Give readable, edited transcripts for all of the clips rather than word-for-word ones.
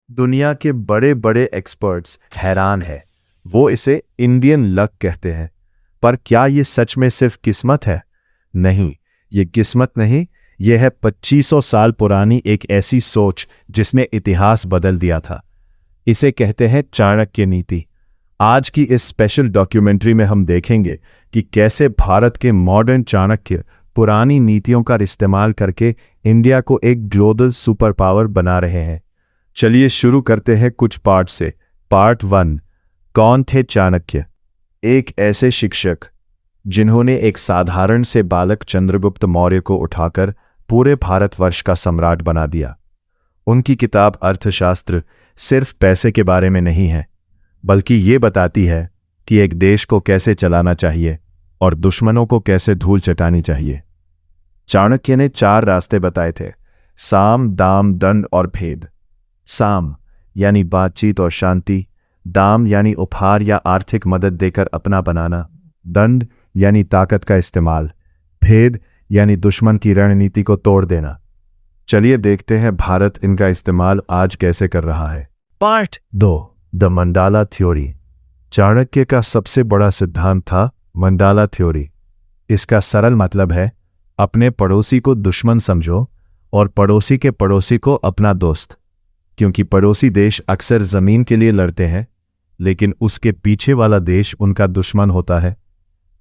दुनिया के बड़े बड़े एक्सपर्ट्स हैरान हैं। वो इसे इंडियन लक कहते हैं। पर क्या ये सच में सिर्फ किस्मत है? नहीं, ये किस्मत नहीं, ये है 2500 साल पुरानी एक ऐसी सोच जिसने इतिहास बदल दिया था। इसे कहते हैं चाणक्य नीति। आज की इस स्पेशल डॉक्यूमेंट्री में हम देखेंगे कि कैसे भारत के मॉडर्न चाणक्य पुरानी नीतियों का इस्तेमाल करके इंडिया को एक ग्लोबल सुपर पावर बना रहे हैं। चलिए शुरू करते हैं कुछ पार्ट से। पार्ट 1। कौन थे चाणक्य? एक ऐसे शिक्षक जिन्होंने एक साधारण से बालक चंद्रगुप्त मौर्य को उठाकर पूरे भारतवर्ष का सम्राट बना दिया। उनकी किताब अर्थशास्त्र सिर्फ पैसे के बारे में नहीं है, बल्कि ये बताती है कि एक देश को कैसे चलाना चाहिए और दुश्मनों को कैसे धूल चटानी चाहिए। चाणक्य ने 4 रास्ते बताए थे: साम, दाम, दंड और भेद। साम यानी बातचीत और शांति, दाम यानी उपहार या आर्थिक मदद देकर अपना बनाना, दंड यानी ताकत का इस्तेमाल, भेद यानी दुश्मन की रणनीति को तोड़ देना। चलिए देखते हैं भारत इनका इस्तेमाल आज कैसे कर रहा है। Part 2। The mandala theory. Chanakya का सबसे बड़ा सिद्धांत था मंडाला थ्योरी। इसका सरल मतलब है अपने पड़ोसी को दुश्मन समझो और पड़ोसी के पड़ोसी को अपना दोस्त। क्योंकि पड़ोसी देश अक्सर जमीन के लिए लड़ते हैं, लेकिन उसके पीछे वाला देश उनका दुश्मन होता है।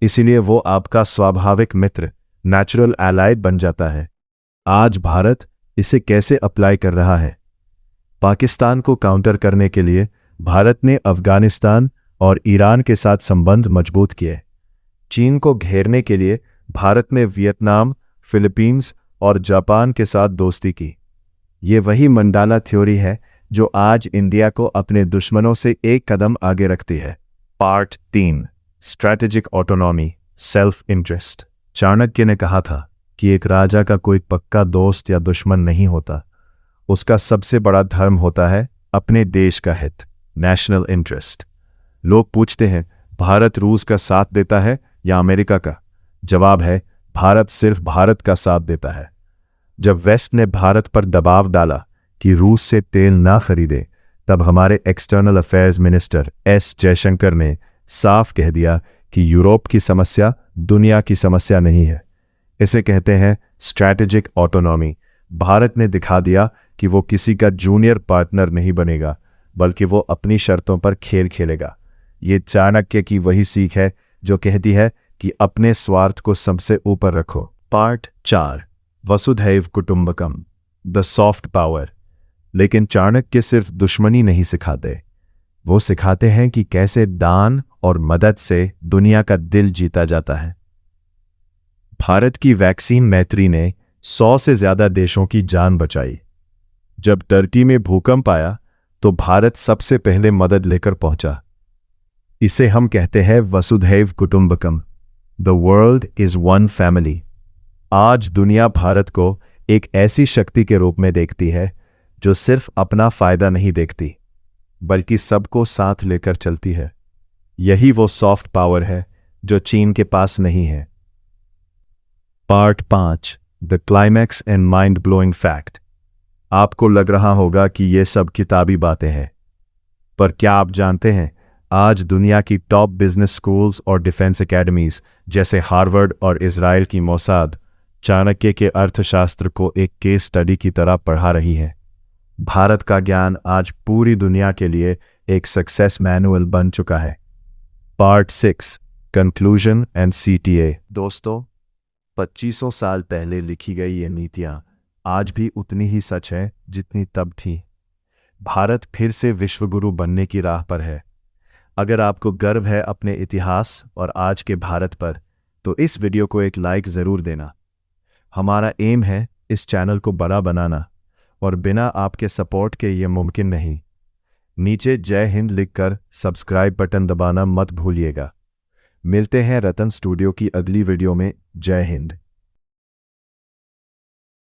इसीलिए वो आपका स्वाभाविक मित्र, नेचुरल एलाय बन जाता है। आज भारत इसे कैसे अप्लाई कर रहा है? पाकिस्तान को काउंटर करने के लिए भारत ने अफगानिस्तान और ईरान के साथ संबंध मजबूत किए। चीन को घेरने के लिए भारत ने वियतनाम, फिलीपींस और जापान के साथ दोस्ती की। ये वही मंडाला थ्योरी है जो आज इंडिया को अपने दुश्मनों से एक कदम आगे रखती है। Part 3। Strategic autonomy, self interest. Chanakya ने कहा था कि एक राजा का कोई पक्का दोस्त या दुश्मन नहीं होता। उसका सबसे बड़ा धर्म होता है अपने देश का हित, नेशनल इंटरेस्ट। लोग पूछते हैं, भारत रूस का साथ देता है या अमेरिका का? जवाब है, भारत सिर्फ भारत का साथ देता है। जब वेस्ट ने भारत पर दबाव डाला कि रूस से तेल ना खरीदे, तब हमारे external affairs minister S Jaishankar ने साफ कह दिया कि यूरोप की समस्या दुनिया की समस्या नहीं है। इसे कहते हैं स्ट्रैटेजिक ऑटोनॉमी। भारत ने दिखा दिया कि वो किसी का जूनियर पार्टनर नहीं बनेगा, बल्कि वो अपनी शर्तों पर खेल खेलेगा। ये चाणक्य की वही सीख है जो कहती है कि अपने स्वार्थ को सबसे ऊपर रखो। पार्ट 4। वसुधैव कुटुंबकम, द सॉफ्ट पावर। लेकिन चाणक्य सिर्फ दुश्मनी नहीं सिखाते, वो सिखाते हैं कि कैसे दान और मदद से दुनिया का दिल जीता जाता है। भारत की वैक्सीन मैत्री ने 100 से ज्यादा देशों की जान बचाई। जब टर्की में भूकंप आया तो भारत सबसे पहले मदद लेकर पहुंचा। इसे हम कहते हैं वसुधैव कुटुंबकम, the world is one family. आज दुनिया भारत को एक ऐसी शक्ति के रूप में देखती है जो सिर्फ अपना फायदा नहीं देखती, बल्कि सबको साथ लेकर चलती है। यही वो सॉफ्ट पावर है जो चीन के पास नहीं है। Part 5। The climax and mind blowing fact. आपको लग रहा होगा कि ये सब किताबी बातें हैं, पर क्या आप जानते हैं आज दुनिया की टॉप बिजनेस स्कूल्स और डिफेंस एकेडमीज जैसे हार्वर्ड और इजराइल की मोसाद चाणक्य के अर्थशास्त्र को एक केस स्टडी की तरह पढ़ा रही है। भारत का ज्ञान आज पूरी दुनिया के लिए एक सक्सेस मैनुअल बन चुका है। पार्ट 6। Conclusion and CTA. दोस्तों, 2500 साल पहले लिखी गई ये नीतियां आज भी उतनी ही सच है जितनी तब थी। भारत फिर से विश्वगुरु बनने की राह पर है। अगर आपको गर्व है अपने इतिहास और आज के भारत पर, तो इस वीडियो को एक लाइक ज़रूर देना। हमारा एम है इस चैनल को बड़ा बनाना, और बिना आपके सपोर्ट के ये मुमकिन नहीं। नीचे जय हिंद लिखकर सब्सक्राइब बटन दबाना मत भूलिएगा। मिलते हैं रतन स्टूडियो की अगली वीडियो में। जय हिंद।